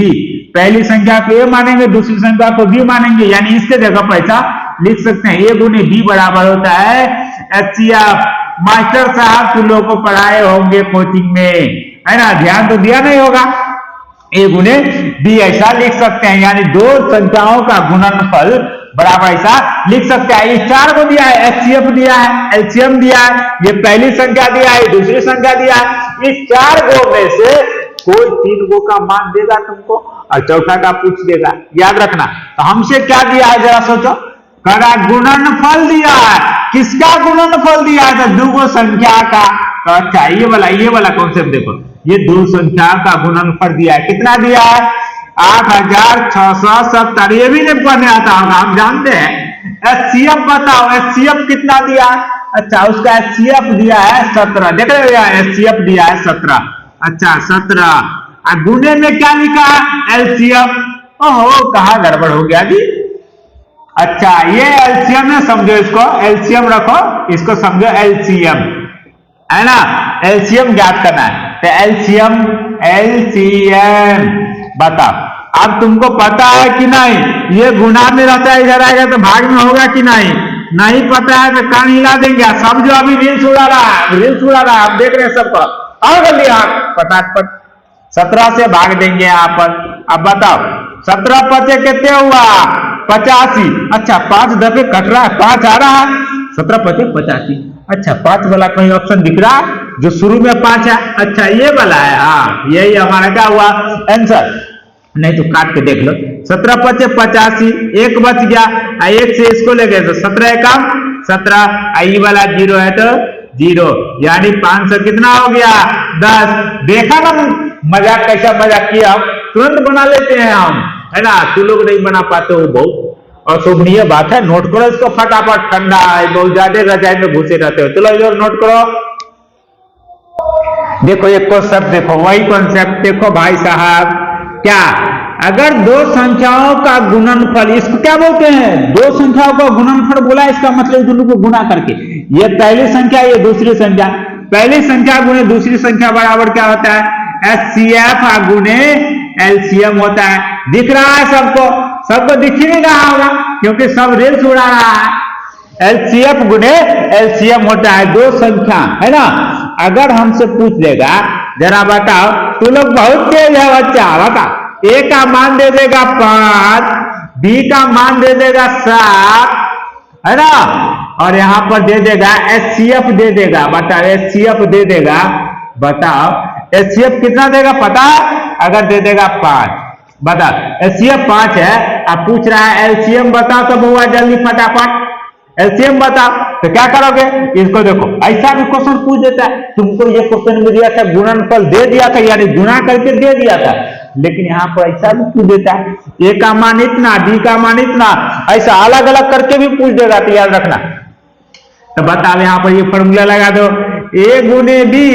पहली संख्या को A मानेंगे, दूसरी संख्या को B मानेंगे, यानी इसके जगह पर ऐसा लिख सकते हैं, A गुणे B बराबर होता है HCF। मास्टर साहब तुम लोगों को पढ़ाए होंगे कोचिंग में, है ना, ध्यान तो दिया नहीं होगा। A गुणे B ऐसा लिख सकते हैं, यानी दो संख्याओं का गुणनफल बराबर ऐसा लिख सकते हैं। इस 4 को दिया है, HCF दिया है, LCM दिया है, ये पहली संख्या दिया है, दूसरी संख्या दिया है। इस 4 गो में से कोई 3 गो का मान देगा तुमको और चौथा का पूछ देगा, याद रखना। तो हमसे क्या दिया है जरा सोचो, करा गुणनफल दिया है। किसका गुणनफल दिया है, तो दो संख्या का। तो अच्छा ये वाला कॉन्सेप्ट देखो, ये दो संख्या का गुणनफल दिया है, कितना दिया है 8670। ये भी नहीं पढ़ने आता होगा, हम जानते हैं। HCF बताओ, HCF कितना दिया है। अच्छा उसका HCF दिया है 17, देख रहे हो, HCF दिया है 17। अच्छा 17 गुणे में क्या लिखा है LCM। ओहो कहाँ गड़बड़ हो गया जी। अच्छा ये LCM है, समझो इसको LCM रखो, इसको समझो LCM, है ना। LCM ज्ञात करना है, तो LCM बताओ। अब तुमको पता है कि नहीं, ये गुना में रहता है, इधर आएगा तो भाग में होगा कि नहीं, नहीं पता है तो कान हिला देंगे। सब जो अभी रील्स उड़ा रहा है, आप देख रहे हैं सबको, और जल्दी आप फटाफट 17 से भाग देंगे यहाँ पर। अब बताओ 17 पचे कितने हुआ 85। अच्छा 5 दफे कट रहा है, 5 आ रहा है, 17 पचे 85। अच्छा 5 वाला कहीं ऑप्शन दिख रहा है जो शुरू में 5 है, अच्छा ये वाला है, हाँ यही हमारा क्या हुआ आंसर। नहीं तो काट के देख लो, 17 पचे 85, एक बच गया, एक से इसको ले गए तो 17 एकम 17, आई वाला 0 है तो 0, यानी 500 कितना हो गया 10। देखा ना मजाक, कैसा मजाक किया, हम तुरंत बना लेते हैं हम, है ना। तू लोग नहीं बना पाते हो, बहुत अशोभनीय बात है। नोट करो इसको फटाफट, ठंडा है, बहुत ज्यादा रजाई में घुसे रहते हो। चलो इधर नोट करो, देखो एक कॉन्सेप्ट देखो, वही कॉन्सेप्ट देखो भाई साहब। क्या, अगर दो संख्याओं का गुणनफल, इसको क्या बोलते हैं, दो संख्याओं का गुणनफल बोला, इसका मतलब दोनों को गुना करके, ये पहली संख्या ये दूसरी संख्या, पहली संख्या गुणे दूसरी संख्या बराबर क्या होता है HCF गुणे LCM होता है। दिख रहा है सबको दिख ही नहीं रहा होगा क्योंकि सब रील्स उड़ा रहा है। LCF गुणे LCM होता है दो संख्या, है ना। अगर हमसे पूछ देगा जरा बताओ, तू लोग बहुत तेज है बच्चा, बताओ A का मान दे देगा 5, B का मान दे देगा 7, है ना, और यहां पर दे देगा HCF दे देगा, बताओ HCF दे देगा बताओ HCF कितना देगा पता है? अगर दे देगा 5, बता HCF 5 है, अब पूछ रहा है LCM बताओ, तो हुआ जल्दी फटाफट LCM बताओ, तो क्या करोगे? इसको देखो, ऐसा भी क्वेश्चन पूछ देता है, तुमको ये क्वेश्चन में दिया था गुणनफल दे दिया था, यानी गुणा करके दे दिया था, लेकिन यहाँ पर ऐसा भी पूछ देता है A का मान इतना, B का मान इतना, ऐसा अलग अलग करके भी पूछ देगा, तो याद रखना। तो बताओ यहाँ पर ये फॉर्मूला लगा दो, A गुने B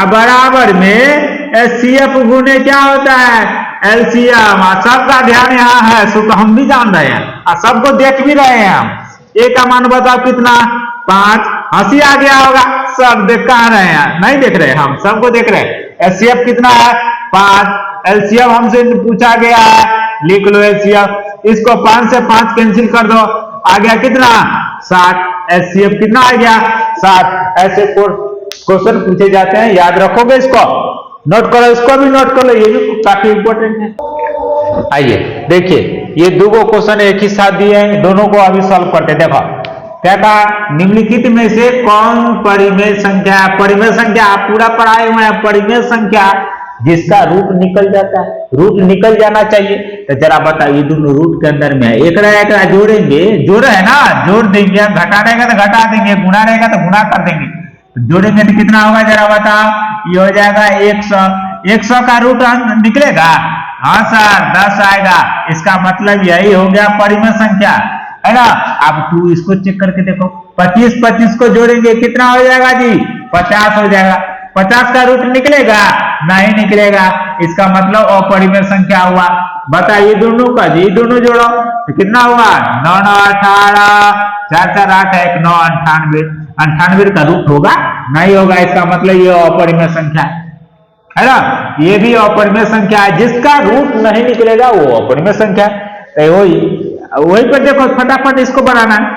बराबर में HCF गुने क्या होता है LCM। सबका ध्यान यहाँ है, सो तो हम भी जान रहे हैं और सबको देख भी रहे हैं हम। A का मान बताओ कितना 5, हंसी आ गया होगा, सब देख कहाँ रहे हैं, नहीं देख रहे, हम सबको देख रहे हैं। HCF कितना है 5, LCM हमसे पूछा गया है, लिख लो LCM, इसको 5 से 5 कैंसिल कर दो, आ गया कितना 7, HCF कितना आ गया 7। ऐसे क्वेश्चन पूछे जाते हैं, याद रखोगे इसको, नोट करो, इसको भी नोट कर लो, ये भी काफी इंपॉर्टेंट है। आइए देखिए, ये दो क्वेश्चन एक ही साथ दिए हैं, दोनों को अभी सॉल्व करते हैं। देखो क्या कहा, निम्नलिखित में से कौन परिमेय संख्या है? परिमेय संख्या आप पूरा पढ़ाए हुए हैं, परिमेय संख्या जिसका रूट निकल जाता है, रूट निकल जाना चाहिए। तो जरा बताओ, ये दोनों रूट के अंदर में है, एक रहेगा जोड़ेंगे, जोड़ है ना, जोड़ देंगे, घटा रहेगा तो घटा देंगे, गुणा रहेगा तो गुणा कर देंगे, तो जोड़ेंगे तो कितना होगा जरा बताओ, ये हो जाएगा 100। 100 का रूट निकलेगा, हाँ सर 10 आएगा, इसका मतलब यही हो गया परिमेय संख्या, है ना। अब तू इसको चेक करके देखो, 25 को जोड़ेंगे कितना हो जाएगा जी 50 हो जाएगा। 50 का रूट निकलेगा, नहीं निकलेगा, इसका मतलब अपरिमेय संख्या हुआ। बताइए दोनों का जी, दोनों जोड़ो तो कितना हुआ 9 9 18, 4 4 8 1 9 98। 98 का रूट होगा, नहीं होगा, इसका मतलब ये अपरिमेय संख्या है ना, ये भी अपरिमेय संख्या है, जिसका रूट नहीं निकलेगा वो अपरिमेय संख्या है। वही पर देखो, फटाफट इसको बनाना है,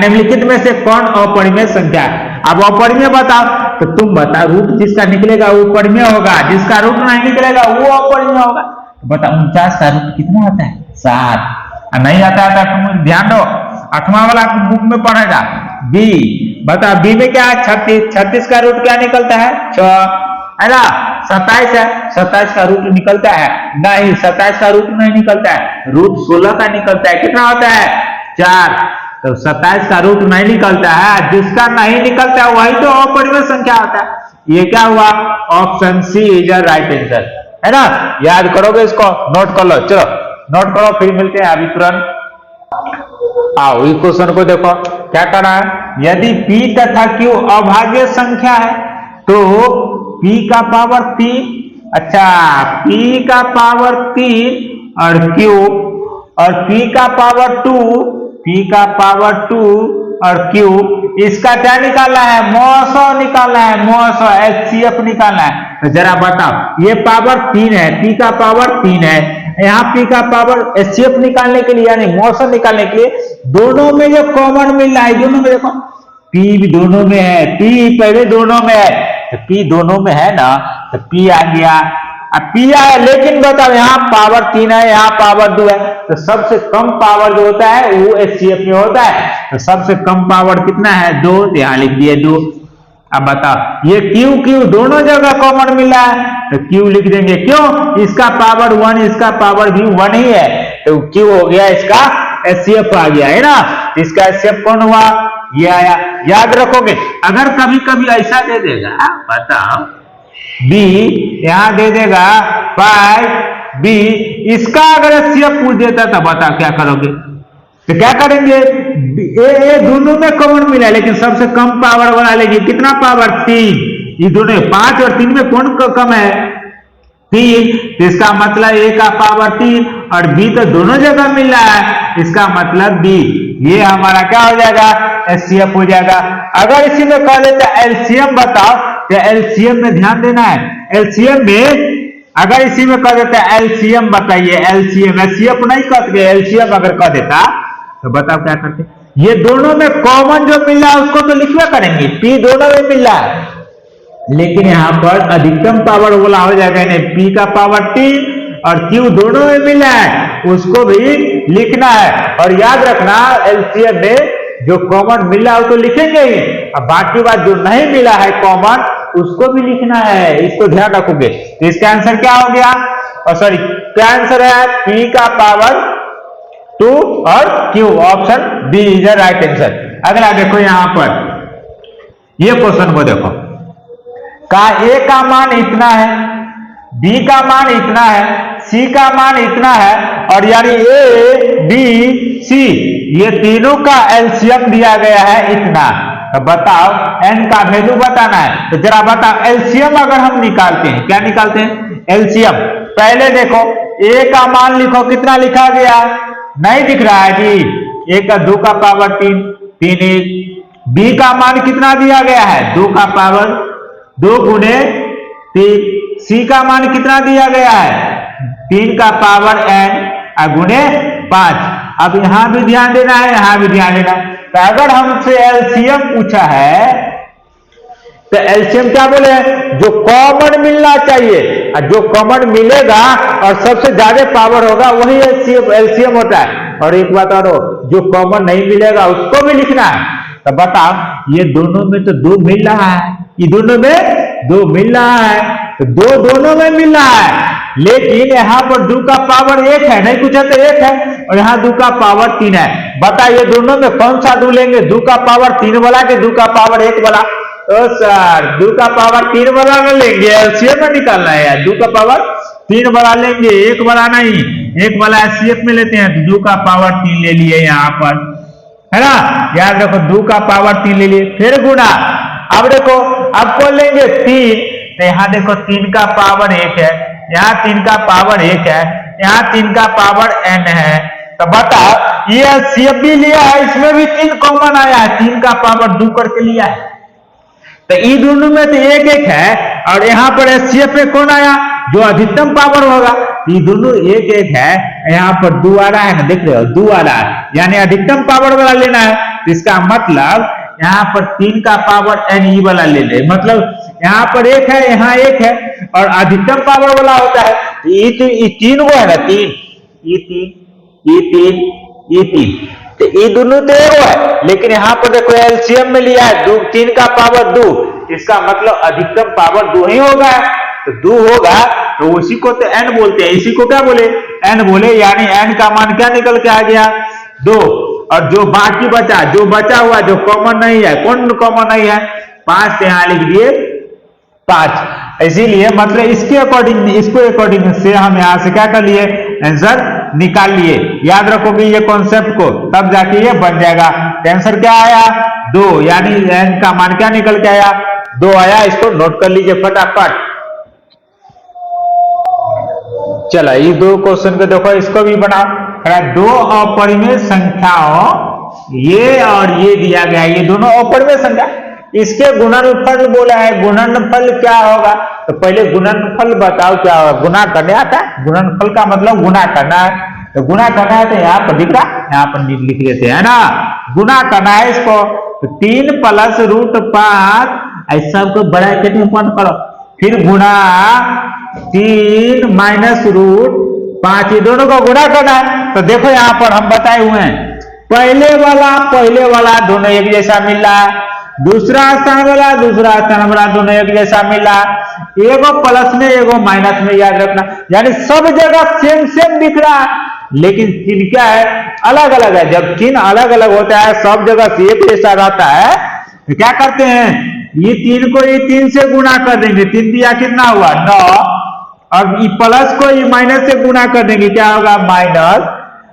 निम्नलिखित में से कौन अपरिमेय संख्या है। अब अपरिमेय बताओ, तो तुम बताओ, रूट जिसका निकलेगा वो परिमेय होगा, जिसका रूट नहीं निकलेगा वो अपरिमेय होगा। तो बताओ 49 का रूट कितना आता है 7, नहीं आता है तो तुम ध्यान दो, 8वां वाला बुक में पढ़ेगा। बी बता, बी में क्या है 36, 36 का रूट क्या निकलता है 6, है ना। 27 है, 27 का रूट निकलता है, नहीं 27 का रूट नहीं निकलता है, रूट 16 का निकलता है, कितना होता है 4। तो 27 का रूट नहीं निकलता है, जिसका नहीं निकलता है वही तो अपरिमेय संख्या होता है। ये क्या हुआ, option C is the right answer, है ना। याद करोगे इसको, नोट कर लो, चलो नोट करो, फिर मिलते हैं अभी तुरंत। आओ इस क्वेश्चन को देखो, क्या करना है, यदि p तथा q अभाज्य संख्या है तो p का पावर 3, अच्छा p का पावर 3 और q, और p का पावर 2, p का पावर 2 और q, इसका क्या निकालना है मौसो निकालना है, मौसो HCF निकालना है। तो जरा बताओ, ये पावर 3 है, p का पावर 3 है, यहाँ p का पावर HCF निकालने के लिए यानी मौसो निकालने के लिए दोनों में जो कॉमन मिल रहा है, दोनों में देखो p भी दोनों में है, p पहले दोनों में है, तो p दोनों में है ना, तो p आ गया। अब p आया, लेकिन बताओ यहाँ पावर 3 है, यहाँ पावर 2 है, तो सबसे कम पावर जो होता है वो HCF में होता है, तो सबसे कम पावर कितना है 2, यहाँ लिख दिए 2। अब बताओ, ये q दोनों जगह कॉमन मिला है, तो q लिख देंगे, क्यों, इसका पावर 1, इसका पावर भी 1 ही है, तो q हो गया, इसका HCF आ गया, है ना। इसका HCF कौन हुआ, ये आया। याद रखोगे, अगर कभी कभी ऐसा दे देगा, बताओ b यहां दे देगा 5b, इसका अगर HCF पूछ देता तो बताओ क्या करोगे, तो क्या करेंगे, ये दोनों में कॉमन मिला है, लेकिन सबसे कम पावर वाला लेंगे, कितना पावर 3, ये दोनों 5 और 3 में कौन कम है 3, तो इसका मतलब a का पावर 3 और b तो दोनों जगह मिल रहा है, इसका मतलब b, ये हमारा क्या हो जाएगा HCF हो जाएगा। अगर इसी में कह देते LCM बताओ, तो LCM में ध्यान देना है, LCM में अगर इसी में कह देता है LCM बताइए, LCM HCF नहीं कहते, LCM अगर कह देता तो बताओ क्या करते, ये दोनों में कॉमन जो मिल रहा है उसको तो लिखवा करेंगे, p दोनों में मिल रहा है, लेकिन यहाँ पर अधिकतम पावर वाला हो जाएगा, p का पावर 3 और q दोनों में मिला है, उसको भी लिखना है। और याद रखना LCM में जो कॉमन मिला है वो तो लिखेंगे ही, अब बाकी बात जो नहीं मिला है कॉमन उसको भी लिखना है, इसको ध्यान रखोगे। तो इसका आंसर क्या हो गया, और सॉरी क्या आंसर है, p का पावर 2 और q, option B is the right answer. अगला देखो यहां पर ये क्वेश्चन को देखो, का a का मान इतना है, b का मान इतना है, c का मान इतना है, और यानी a b c ये तीनों का एलसीएम दिया गया है इतना। तो बताओ n का वैल्यू बताना है। तो जरा बताओ एलसीएम अगर हम निकालते हैं, क्या निकालते हैं, एलसीएम। पहले देखो a का मान लिखो, कितना लिखा गया, नहीं दिख रहा है जी, 1 का 2 का पावर 3, 3 1। b का मान कितना दिया गया है, 2 का पावर 2 गुने 3। c का मान कितना दिया गया है, 3 का पावर n गुने 5। अब यहां भी ध्यान देना है, यहां भी ध्यान देना है। तो अगर हमसे एलसीएम पूछा है तो एलसीएम क्या बोले, जो कॉमन मिलना चाहिए, और जो कॉमन मिलेगा और सबसे ज्यादा पावर होगा वही एलसीएम होता है। और एक बात और, जो कॉमन नहीं मिलेगा उसको भी लिखना है। तो बताओ ये दोनों में तो 2 मिल रहा है, ये दोनों में 2 मिल रहा है, तो 2 दोनों में मिल रहा है, लेकिन यहाँ पर 2 का पावर 1 है, नहीं पूछा तो 1 है, और यहाँ 2 का पावर 3 है। बताइए दोनों में कौन सा 2 लेंगे, 2 का पावर 3 वाला कि 2 का पावर 1 वाला। तो सर 2 का पावर 3 वाला में लेंगे, एलसीएम में निकालना है यार, 2 का पावर 3 वाला लेंगे, 1 वाला नहीं, 1 वाला एचसीएफ में लेते हैं। तो 2 का पावर 3 ले लिए यहाँ पर, है ना, याद रखो 2 का पावर 3 ले लिए, फिर गुणा। अब देखो अब कौन लेंगे, 3, तो यहाँ देखो 3 का पावर 1 है, यहाँ 3 का पावर 1 है, यहाँ 3 का पावर n है। तो बताओ ये एलसीएम भी लिया है, इसमें भी 3 कॉमन आया है, 3 का पावर 2 करके लिया है। तो ये दोनों में तो 1 1 है, और यहाँ पर एचसीएफ में कौन आया, जो अधिकतम पावर होगा। ये दोनों 1 1 है, यहाँ पर 2 आ रहा है ना, देख रहे हो 2 आ रहा है, यानी अधिकतम पावर वाला लेना है। तो इसका मतलब यहाँ पर 3 का पावर n ई वाला ले ले, मतलब यहाँ पर 1 है, यहाँ 1 है, और अधिकतम पावर वाला होता है। ये 3 वो है ना, 3, ये 3, ये 3, ये 3, तो ये दोनों तो एगो है, लेकिन यहाँ पर देखो एलसीएम में लिया है 3 का पावर 2, इसका मतलब अधिकतम पावर 2 ही होगा। तो 2 होगा तो उसी को तो n बोलते हैं, इसी को क्या बोले, n बोले, यानी n का मान क्या निकल के आ गया, 2। और जो बाकी बचा, जो बचा हुआ, जो कॉमन नहीं है, कौन कॉमन नहीं है, 5 से यहाँ लिख दिए 5। इसीलिए मतलब इसके अकॉर्डिंग, इसको अकॉर्डिंग से हम यहाँ से क्या कर लिए, आंसर निकाल लिए। याद रखोगे ये कॉन्सेप्ट को, तब जाके ये बन जाएगा। आंसर क्या आया, 2, यानी n का मान क्या निकल के आया, 2 आया। इसको नोट कर लीजिए फटाफट। चला ये 2 क्वेश्चन को देखो, इसको भी बना। 2 अपरिमेय संख्याओं ये और ये दिया गया, ये दोनों अपरिमेय संख्या, इसके गुणनफल बोला है। गुणनफल क्या होगा, तो पहले गुणनफल बताओ क्या होगा। गुणा करने आता है, गुणनफल का मतलब गुणा करना है। तो गुणा करना है तो यहाँ पर दिख रहा, यहाँ पर लिख लेते हैं ना, गुणा करना है इसको। तो 3 + √5 ऐसा को ब्रैकेट में बंद करो, फिर गुणा 3 - √5, ये दोनों को गुणा करना है। तो देखो यहाँ पर हम बताए हुए हैं, पहले वाला दोनों एक जैसा मिल रहा है, दूसरा स्थान वाला दोनों एक जैसा मिल रहा है, एगो प्लस में एगो माइनस में, याद रखना। यानी सब जगह सेम दिख रहा है, लेकिन चिन्ह क्या है, अलग अलग है। जब चिन्ह अलग अलग होता है, सब जगह से एक जैसा रहता है, तो क्या करते हैं, ये 3 को ये 3 से गुणा कर देंगे, 3 दिया कितना हुआ 9, और ये प्लस को ये माइनस से गुणा कर देंगे, क्या होगा माइनस,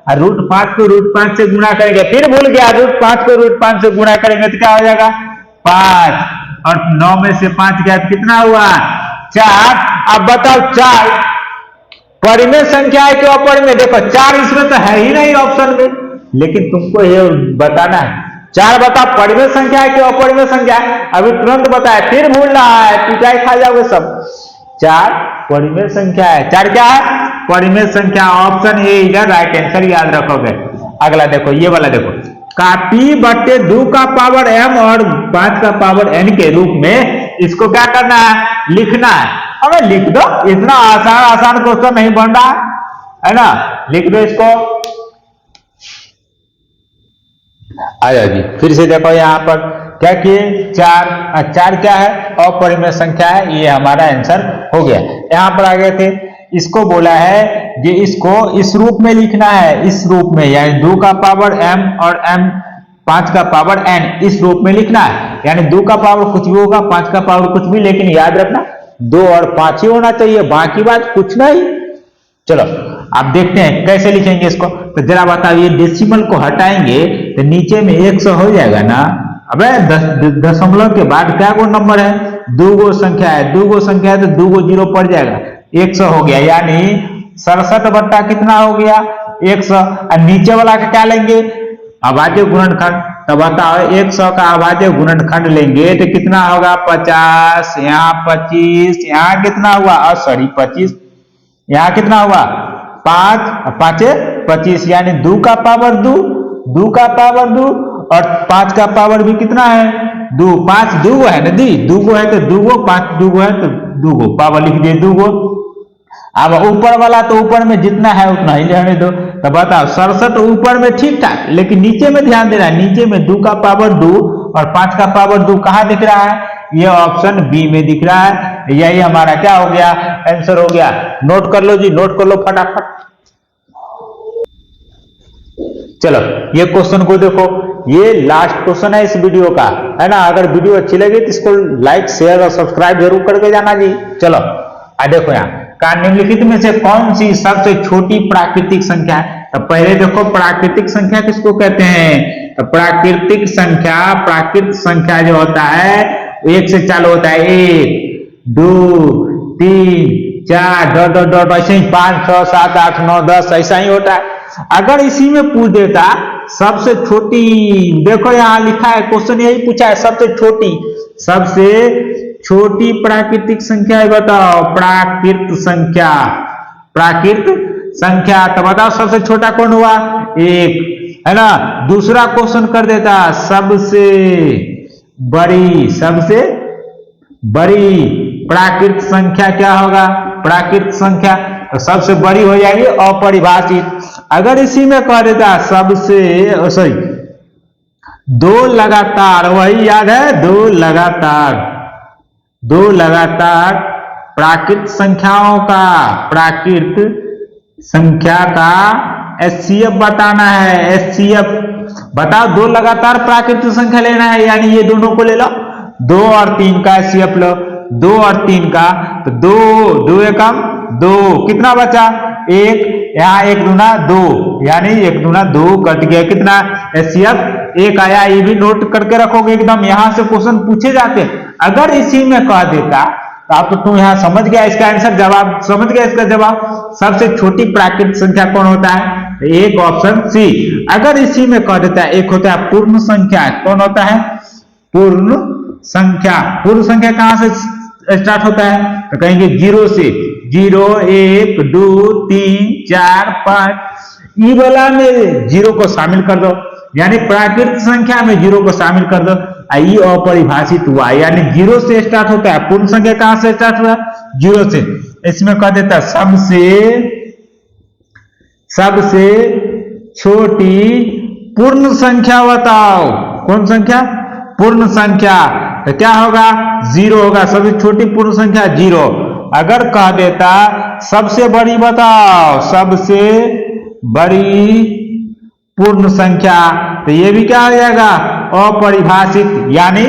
और √5 को √5 से गुणा करेंगे, फिर भूल गया √5 को √5 से गुणा करेंगे तो क्या हो जाएगा 5, और 9 में से 5 गया तो कितना हुआ 4। अब बताओ 4 परिमेय संख्या है कि अपरिमेय, देखो 4 इसमें तो है ही नहीं ऑप्शन में, लेकिन तुमको ये बताना है 4 बताओ परिमेय संख्या है कि अपरिमेय संख्या है। अभी तुरंत बताया, फिर भूल रहा है, पिटाई खा जाओगे सब। 4 परिमेय संख्या है, 4 क्या है परिमेय संख्या, option A is right answer, याद रखोगे। अगला देखो, ये वाला देखो, p/2 का पावर m और 5 का पावर n के रूप में इसको क्या करना है, लिखना है। हमें लिख दो, इतना आसान क्वेश्चन नहीं बन रहा है ना, लिख दो इसको। आया जी, फिर से देखो यहाँ पर क्या किए 4, 4 क्या है अपरिमेय संख्या है, ये हमारा आंसर हो गया। यहाँ पर आ गए थे, इसको बोला है कि इसको इस रूप में लिखना है, इस रूप में, यानी 2 का पावर m और m 5 का पावर n, इस रूप में लिखना है। यानी 2 का पावर कुछ भी होगा, 5 का पावर कुछ भी, लेकिन याद रखना 2 और 5 ही होना चाहिए, बाकी बात कुछ नहीं। चलो अब देखते हैं कैसे लिखेंगे इसको। तो जरा बताओ, ये डेसिमल को हटाएंगे तो नीचे में 100 हो जाएगा ना। अबे दशमलव के बाद क्या गो नंबर है, 2 गो संख्या है, 2 गो संख्या है तो 2 गो जीरो पड़ जाएगा, 100 हो गया। यानी 67 बट्टा कितना हो गया 100। और नीचे वाला का क्या लेंगे, अभाज्य गुणनखंड। तो बताओ 100 का अभाज्य गुणनखंड लेंगे तो कितना होगा 50, यहाँ 25, यहाँ कितना हुआ, सॉरी 25, यहाँ कितना हुआ 5, 5 25, यानी 2 का पावर 2, 2 का पावर 2 और 5 का पावर भी कितना है 2, 5 2 गो है ना दी, 2 गो है तो 2 गो, 5 2 गो है तो 2 गो, पावर लिख दिए 2 गो। अब ऊपर वाला तो ऊपर में जितना है उतना ही रहने दो। तो बताओ 67 ऊपर में ठीक ठाक, लेकिन नीचे में ध्यान देना, नीचे में 2 का पावर 2 और 5 का पावर 2 कहां दिख रहा है, ये ऑप्शन बी में दिख रहा है। यही हमारा क्या हो गया, आंसर हो गया। नोट कर लो जी, नोट कर लो फटाफट। चलो ये क्वेश्चन को देखो, ये लास्ट क्वेश्चन है इस वीडियो का, है ना। अगर वीडियो अच्छी लगी तो इसको लाइक शेयर और सब्सक्राइब जरूर करके जाना जी। चलो देखो यहाँ का निम्नलिखित में से कौन सी सबसे छोटी प्राकृतिक संख्या है। तो पहले देखो प्राकृतिक संख्या किसको कहते हैं, तो प्राकृतिक संख्या जो होता है 1 से चालू होता है, 1 2 3 4 डॉट डॉट डॉट, ऐसे ही 5 6 7 8 9 10 ऐसा ही होता है। अगर इसी में पूछ देता सबसे छोटी, देखो यहाँ लिखा है, क्वेश्चन यही पूछा है, सबसे छोटी प्राकृतिक संख्या है, बताओ प्राकृत संख्या। तो बताओ सबसे छोटा कौन हुआ 1, है ना। दूसरा क्वेश्चन कर देता सबसे बड़ी प्राकृत संख्या क्या होगा, प्राकृत संख्या, तो सबसे बड़ी हो जाएगी अपरिभाषित। अगर इसी में कह देता सबसे सॉरी 2 लगातार, वही याद है 2 लगातार प्राकृत संख्या का एचसीएफ बताना है। एचसीएफ बताओ, 2 लगातार प्राकृतिक संख्या लेना है, यानी ये दोनों को ले लो, 2 और 3 का एचसीएफ लो, 2 और 3 का, तो 2 एकम 2, कितना बचा 1, यहाँ 1 दूना 2, यानी 1 दूना 2 कट गया, कितना एचसीएफ 1 आया। ये भी नोट करके रखोगे एकदम, यहां से क्वेश्चन पूछे जाते हैं। अगर इसी में कह देता तो आप तो तुम यहां समझ गया इसका आंसर, जवाब समझ गया इसका जवाब। सबसे छोटी प्राकृतिक संख्या कौन होता है, एक ऑप्शन सी। अगर इसी में कह देता है, एक होता है पूर्ण संख्या, कौन होता है पूर्ण संख्या। पूर्ण संख्या कहां से स्टार्ट होता है, तो कहेंगे 0 से, 0 1 2 3 4 5, ई वाला में 0 को शामिल कर दो, यानी प्राकृतिक संख्या में 0 को शामिल कर दो, ये अपरिभाषित हुआ, यानी 0 से स्टार्ट होता है। पूर्ण संख्या कहां से स्टार्ट हुआ 0 से। इसमें कह देता सबसे छोटी पूर्ण संख्या बताओ, कौन संख्या, पूर्ण संख्या, तो क्या होगा 0 होगा, सबसे छोटी पूर्ण संख्या 0। अगर कह देता सबसे बड़ी बताओ, सबसे बड़ी पूर्ण संख्या, तो ये भी क्या हो जाएगा अपरिभाषित, यानी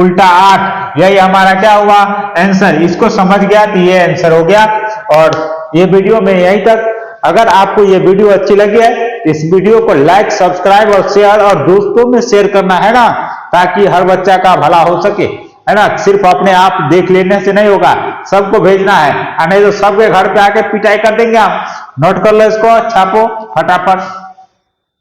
उल्टा 8। यही हमारा क्या हुआ आंसर। इसको समझ गया तो ये आंसर हो गया। और ये वीडियो में यहीं तक। अगर आपको ये वीडियो अच्छी लगी है तो इस वीडियो को लाइक सब्सक्राइब और शेयर और दोस्तों में शेयर करना है ना, ताकि हर बच्चा का भला हो सके, है ना। सिर्फ अपने आप देख लेने से नहीं होगा, सबको भेजना है, नहीं तो सबके घर पे आके पिटाई कर देंगे हम। नोट कर लो इसको, छापो फटाफट।